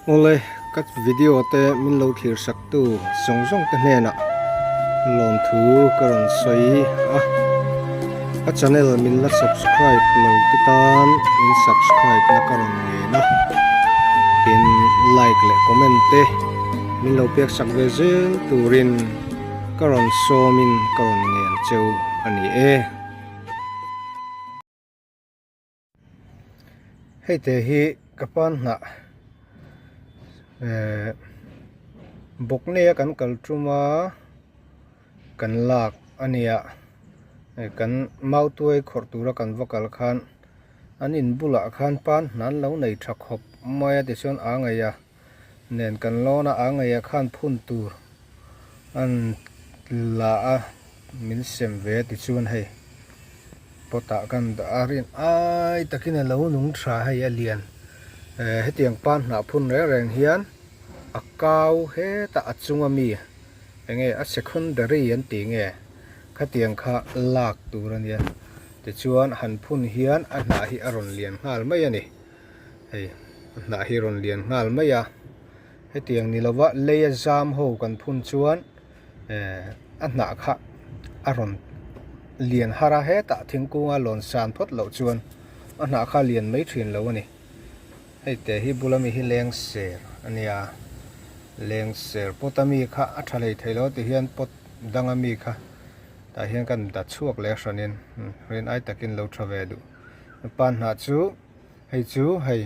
Ole kat video te min lo thir sak tu song te hne na lon thu karon soi a channel min la subscribe lo ti tan min subscribe na karon nge na tin like le comment te min lo pek sak ve zen turin karon so min karon nge cheu ani hei te hi kapan na bok ne kan kaltruma kan lak ania kan mautuai khortura kan vokal khan anin bula khan pan nan lo nei thak hop maya ti chon angaya nen kan lona angaya khan phun tur an la a min sem ve ti chuan hei pota kan arin ai takin lo nung thra hei alian hetiang pan na phun re reng hian akau he ta achunga mi enge a secondary an ti nge khatiang kha lak turania te chuan han phun hian a hna hi aron lian ngal mai ani hei hna hi ron lian ngal mai a hetiang ni lawa leya jam ho kan phun chuan a hna kha aron lian hara he ta thingkunga lon san phot lo chuan a hna kha lian mai thin lo ani hei te hi bulami hi leng ser ania leng ser potami kha athalei thailo ti hian pot dangami kha ta hian kan da chuak le hranin ren ai takin lo thave du pan na chu hei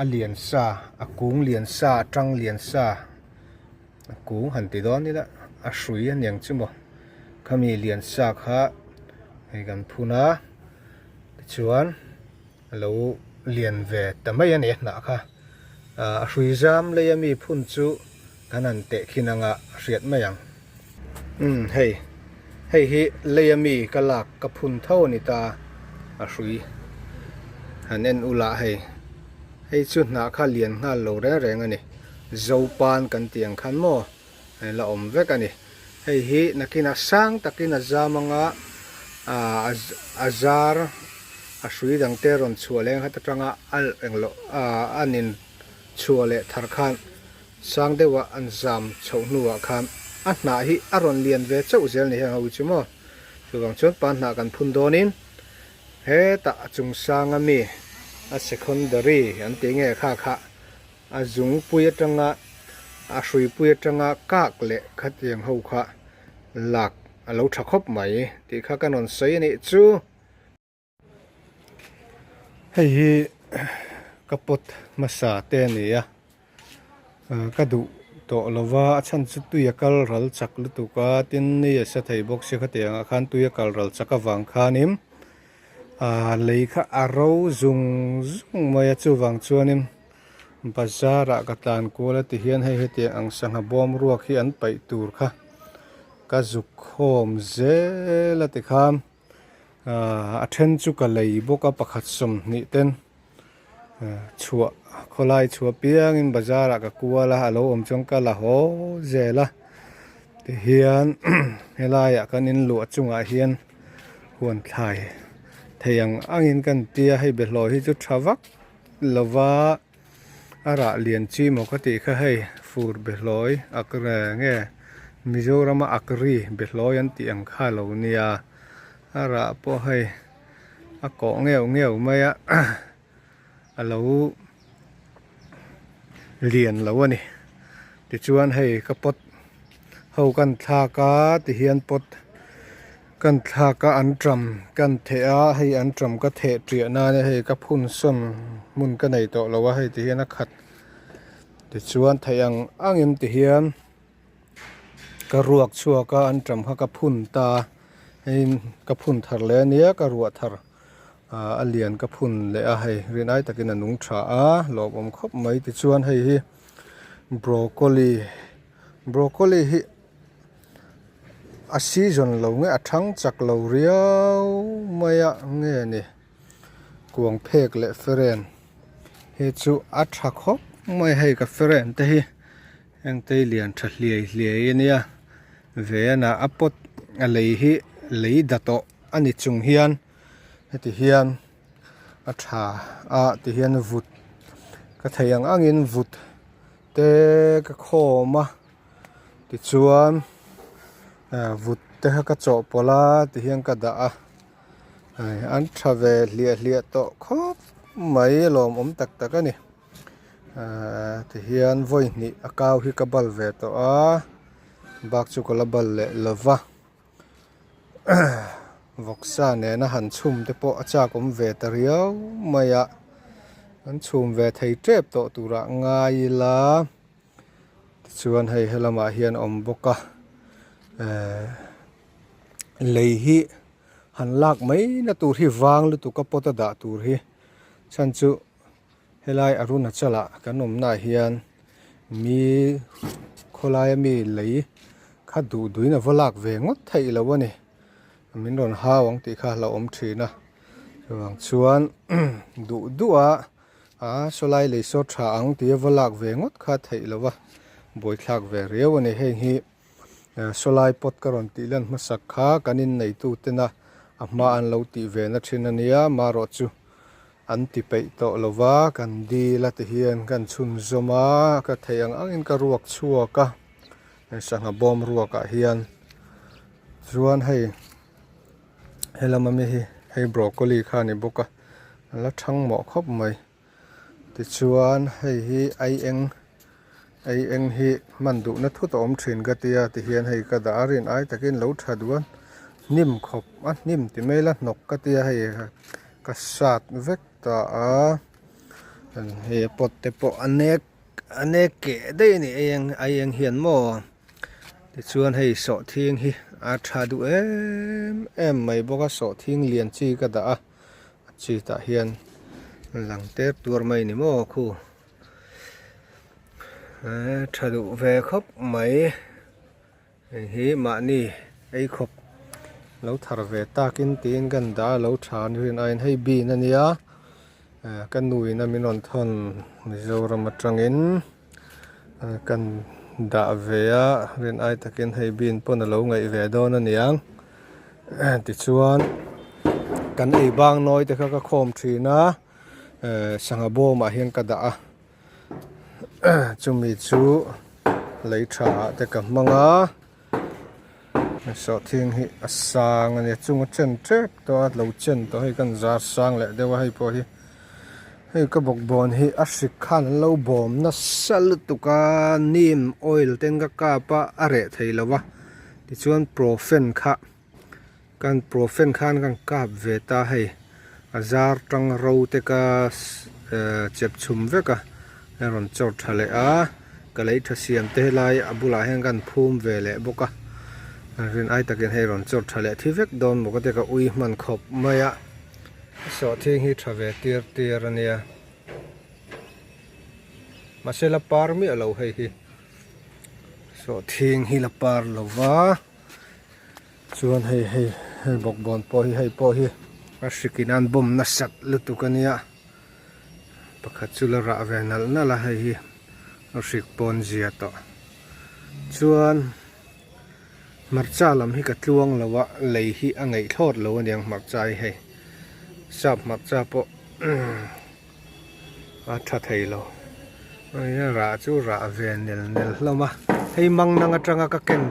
a lian sa a kung lian sa tang lian sa a kung han ti don ni la a hrui an yang chumo khami lian sa kha hei kan phuna chuan lo lian ve tamai ani na kha a hrui jam le yami phun chu kanan te khinanga riat mayang hei hi le yami kalak ka phun tho ni ta a hrui hanen ula hei chu na kha lian nga lo re reng ani zo pan kan tiang khan mo la om vek ani hei hi nakina sang takina zamanga azar a hrui dang te ron chualeng hat atanga al englo anin chuale thar khan sang dewa an jam chhonuwa khan a hna hi aron lian ve chau zel ni hang ho chumo chuwang chon pan hna kan phun donin he ta chung sanga mi a secondary an te nge kha a zung pui atanga a hrui pui atanga kak le khatiang ho kha lak a lo thakop mai ti kha kanon sei ni chu hei kapot masa te ni ya kadu to lova chan chu tu yakal ral chak lu tu ka tin ni sa thei bok se khatiang khan tu yakal ral chaka wang khanim leikha aro zung maya chu wang chuanim bazara ka tlan kola ti hian hei heti ang sangha bom ruak hi an pai tur kha ka zuk khom zela ti kham a then chu ka lei boka pakhat som ni ten chua kholai chua piang in bazara ka kuala alo om chong ka la ho zela ti hian helaya kanin lu chunga hian huan thlai theyang angin kan tia hei beloi hi chu thawak lova ara lian chi mo ka ti kha hei fur beloi akre nge Mizoram akri beloi an ti ang kha lo nia ara po hei a ko ngeu maya alo lian lo ani ti chuan hei ka pot ho kan thla ka ti hian pot kan thla ka an tram kan thea hei an tram ka the tria na ne hei ka phun som mun ka nei to lo wa hei ti hian a khat ti chuan theiang angin ti hian ka ruak chua ka an tram kha ka phun ta hei ka phun thar le nia ka ruwa thar a lian ka phun le a hei rin ai takin anung tha a lob om khop mai ti chuan hei hi broccoli hi a season lo nge a thang chak lo riau maya nge ni kuang phek le feren he chu a tha khop mai hei ka feren te hi eng te lian tha hliai ania ve na apot a lei hi lei dato ani chung hian heti hian a tha a ti hian vut ka thayang angin vut te ka khoma ti chuan vut te ka chaw pola ti hian ka da a an thave hlia to khop mai lom tak tak ani ti hian voi ni akaw hi ka bal ve to a bak chu ko la bal le lova voksa ne na han chum te po acha kom ve ta riau maya an chum ve thei trep to tura ngai la chuan hei helama hian om boka lei hi han lak mai na tur hi wang lu tu ka pota da tur hi chan chu helai aruna chala kanom na hian mi kholai mi lei kha du duina volak ve ngot thei lawani min ron hawang ti kha la om thina chuan du duwa solai le so tha ang ti volak ve ngot kha thei lawa boi thlak ve rewani hei hi solai pot karon ti lan masak kha kanin nei tu tena ama an lo ti ve na thina nia maro chu an ti pei to lova kan di la ti hian kan chun zoma ka theiang angin ka ruak chua ka sanga bom ruaka hian chuan hei helama mi hi hei broccoli kha ni boka la thang mo khop mai ti chuan hei hi ai eng hi mandu na thu to om thin ga tia ti hian hei ka da rin ai takin lo thaduan nim khop nim ti mela nok ka tia hei ka sat vek ta a he pot te po anek ke dei ni ai eng hian mo ti chuan hei so thing hi a thadu em mai boka so thing lian chi ka da a chi ta hian lang te tur mai ni mo khu thadu ve khop mai hi ma ni ei khop lo thar ve takin tin kan da lo than rin ain hei bi na nia kan nui na minon thon mizoram atangin kan da ve a rin ai takin hei bin pon lo ngai ve do na niang ti chuan kan ei bang noi te kha ka khom thina sanga bo ma hian ka da a chumi chu lei tha te ka manga so thing hi asang ani chunga chen trep to lo chen to hei kan zar sang le dewa hei po hi hei ka bok bon hi asik khan lo bom na sal tuka nim oil ten ka pa are theilawa ti chuan profen kha kan profen khan kan kap ve ta hei azar tang ro te ka chep chum veka ron chot thale a kalei thasiam te lai abula hen kan phum ve le boka rin ai takin hei ron chot thale thi vek don mo ka te ka ui man khop maya so thing hi thave tir ania masela par mi alo hei hi so thing hi la par lova chuan hei bok bon po hi hei po hi asikinan bom na sat lutukania pakhat chula ra venal na la hei hi asik pon zia to chuan marcha lam hi ka tluang lawa lei hi angai thlot lo aniang marcha hei sap marcha po a tha thei lo ai ra chu ra ven nel hloma hei mang nanga tanga ka ken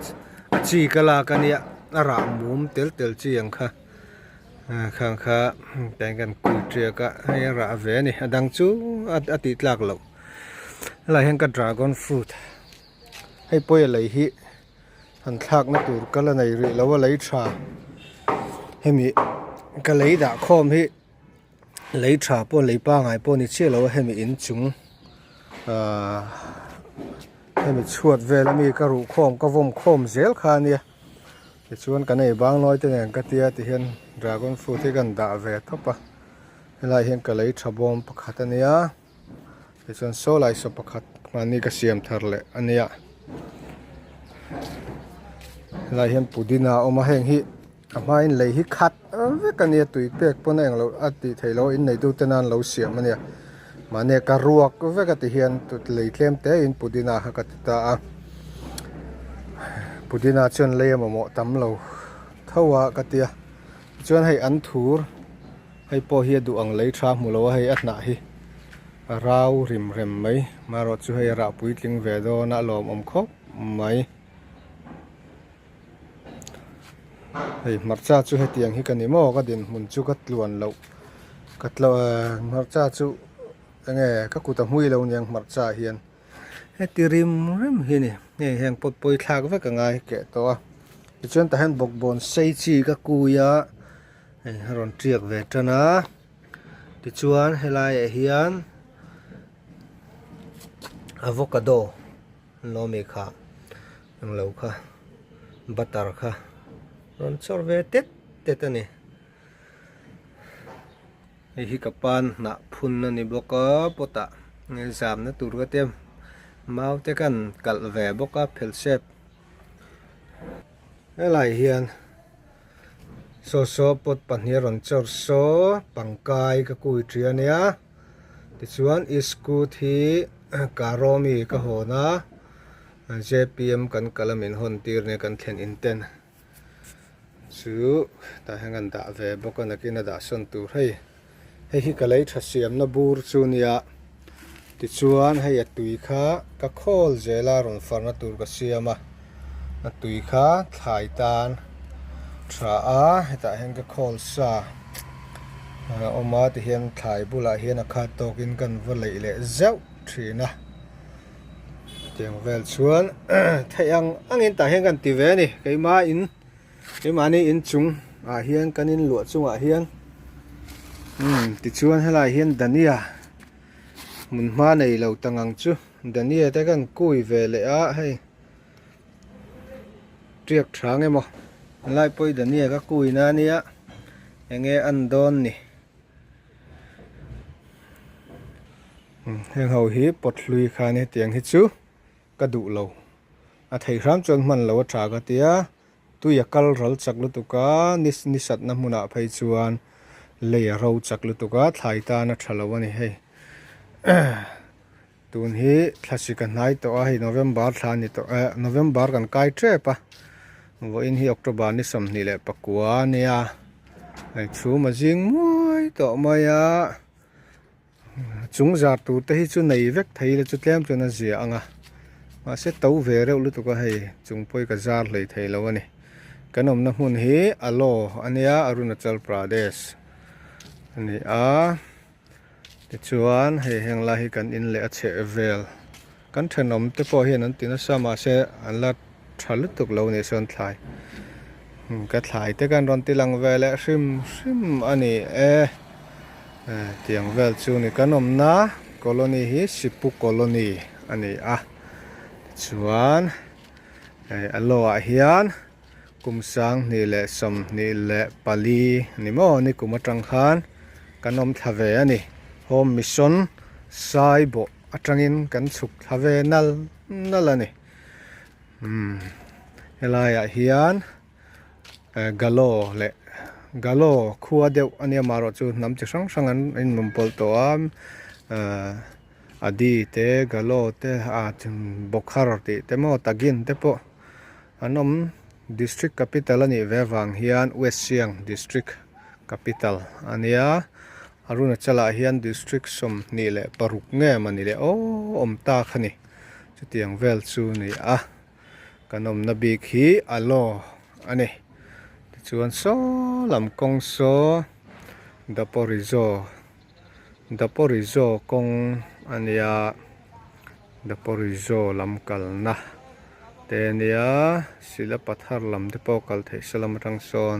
chi kala kania ara mum tel chi ang kha khang kha tang kan ku tria ka hei ra ve ni adang chu ati tlak lo la hen ka dragon fruit hei poi lei hi han thak na tur kala nei ri lawa lei tha hemi ka lei da khom hi lei tha po lei pa ngai po ni che lo hemi in chung hemi chuat vel mi ka ru khom ka vom khom zel kha nia ti chuan ka nei bang noi te nen ka tia ti hian dragon fruit hi kan da ve thopa helai hian ka lei tha bom pakhat ania ti chuan so lai so pakhat mani ka siam thar le ania lai hian pudina oma heng hi ama in lei hi khat ve kania tui pek pon eng lo ati thailo in nei du tenan lo siam ania mane ka ruak ve ka ti hian tut lei tlem te in pudina ha ka ta a pudina chon lei mo tam lo thawa ka tia chuan hei an thur hei po hi du ang lei tha mu lo hei atna hi ราวริมเร็มไหมมารถช่วยระปุยลิงเวโดน่าลมคบไหมเฮ้ยมัดจ้าช่วยเตียงให้กันนี่โม่ก็ดินมุนจุกัดล้วนเรากัดเรามัดจ้าช่วยไงก็กูตะมุยเราเนี่ยมัดจ้าเฮียนเฮ้ตีริมเร็มเฮียนี่แห่งปดปอยทากไว้กันไงแกตัวจนแต่เห็นบกบนใส่จีก็กูยะรอนเจียกเวทนะติชวนให้ลายเฮียนอะโวคาโดโนเมค่ะยังเหลาค่ะบัตเตอร์ค่ะรอนชอร์เวเต็ดนี่ไอฮิกปันนักพุนนี่บกปตะเงินสามนะตูรก็เต็มมาเอาแต่กันกัลเวบกเพลเชฟอะไรเฮียนโซโซปดปันเฮียรอนชอร์โซปังกายก็กุยเทียเนี่ยติชวนอิสกูที่การอมีก็โหนะ JPM กันกะละมินฮอนตีร์เนี่ยกันเทนอินเทนสู้แต่ให้กันด่าเวบกันนักกินด่าส่วนตัวให้ฮิกะเลยทัศยมนบูร์จูเนียติชวนให้ยัดตุยข้าก็โคลเจลารอนฟาร์นตูร์ก็เสียมาตุยข้าถ่ายตานทราให้แต่ให้ก็โคลซาออกมาที่เห็นถ่ายบุหรี่เห็นอาคาโตกินกันวันเลยเลยเจ้าทีนะเตียงเวลชวนถ้ายังอันนี้แต่เห็นกันตีเวนี่ไก่มานี่อินจุงเฮียนกันอินหลวดจุงเฮียนติชวนให้ลายเฮียนดันนี่มุนมาในเหล่าตังงังจูดันนี่แต่กันกุยเวเลยให้เรียกทางไงมั้งไล่ไปดันนี่ก็กุยนะเนี่ยยังไงอันโดนนี่ยังเอาหีปดลุยขานี่เตียงฮิจูกระดูเราไทยครั้งจนมันเราชากเตียตุยกัลรัลจักลุตุกานิสัตน้ำมุนาไปจวนเลยเราจักลุตุกาถ่ายตานะทะเลวันนี้ให้ตุนฮีคลาสสิกันไนตัวให้โนเวมบาร์ทานี่ตัวโนเวมบาร์กันใกล้เทปะวันนี้ออกตุบานี่สมนี่แหละปักกัวเนี่ยไอ้ชูมาจิงมวยต่อมาจุงจาตูแต่ที่จุนในเวกไทยเลยจุดเลี้ยมจุนน่าเสียงมาเสตเอาเวรลุตุก็ให้จุงปอยกระจาร์เลยไทยแล้ววันนี้กันอมน้ำมันฮีอโลอันนี้อรุณาจัลปราเดชอันนี้ติชวนให้แห่งลาฮิกันอินเลอเชเวลกันถนอมแต่พอเห็นนั้นตินัสมาเสอันละทัลุตุกเราในส่วนท้ายก็ถ่ายแต่กันรอนติลังเวลซิมอันนี้เตียงเวลจูนี่กันอมนะโคโลนีฮิสิปุโคโลนีอันนี้ชวนอัลโลเฮียนกุมสังนี่แหละสมนี่แหละปาลีนี่โมนี่กุมจังขันกันอมทเวนี่โฮมมิชชั่นไซโบอัตรังินกันสุกทเวนั่นละนี่เฮลายเฮียนกาโลเละกาโลคัวเดียวอันนี้มารอจูน้ำจะช่างอันอินมุมพลตัวอดีตกาโลเตถึงบกฮาร์ติเตโมตากินเตปอันนั้น district capital นี่เววังเฮียนเวสเซียง district capital อันนี้อรุณาจัลเฮียน district สมนี่แหละปรุกเงี้ยมันนี่แหละอมตาขนี่จุดเตียงเวลซูนี่กันอมนบีขีอัลโลอันนี้ชวนโซลำกงโซดับปอริโซกงอันนี้ดับปอริโซลำกัลนะเตนี่ศิลปัทาร์ลำเดปอกัลเทสลำรังโซน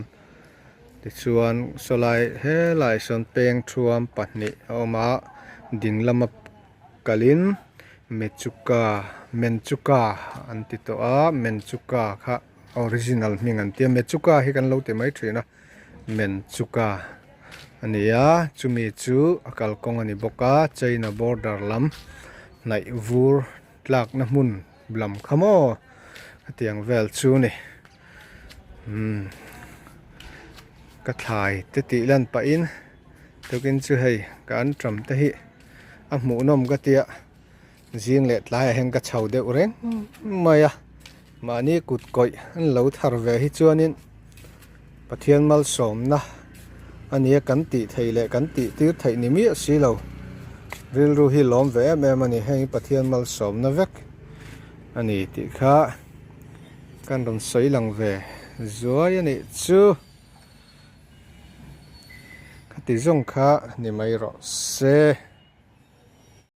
ติชวนโซไลเฮไลโซนเปียงทรวมปัตนิเอามาดิ่งลำกัลินเมจุกาอันติโตเมจุกาค่ะออริจินัลมีงันเตียเมจุกาให้กันเราเต็มไม่ถึงนะเมจุกาอันนี้จูมีจูอากาศกงอันนี้บกาไชน่าบอร์ดาร์ลำในวูร์หลักน้ำมุนบลัมขโมเตียงเวลจูนี่ก็ถ่ายติลันไปอินตัวกินจูให้การจำแต่ฮิหมูนมก็เตียจิงเล็ดลายแห่งกระเช้าเดือดเร่งไม่มานี่กุดก่อยอันเหลาทาร์เวฮิจวนินปะเทียนมัลสมนะอันนี้กันติไทยและกันติตื้อไทยนี่มีสิเรา ril ru hi lom ve em em ani hei pathian mal som na vek ani ti kha kan ron soi lang ve zuai ani chu khati zong kha ni mai ro se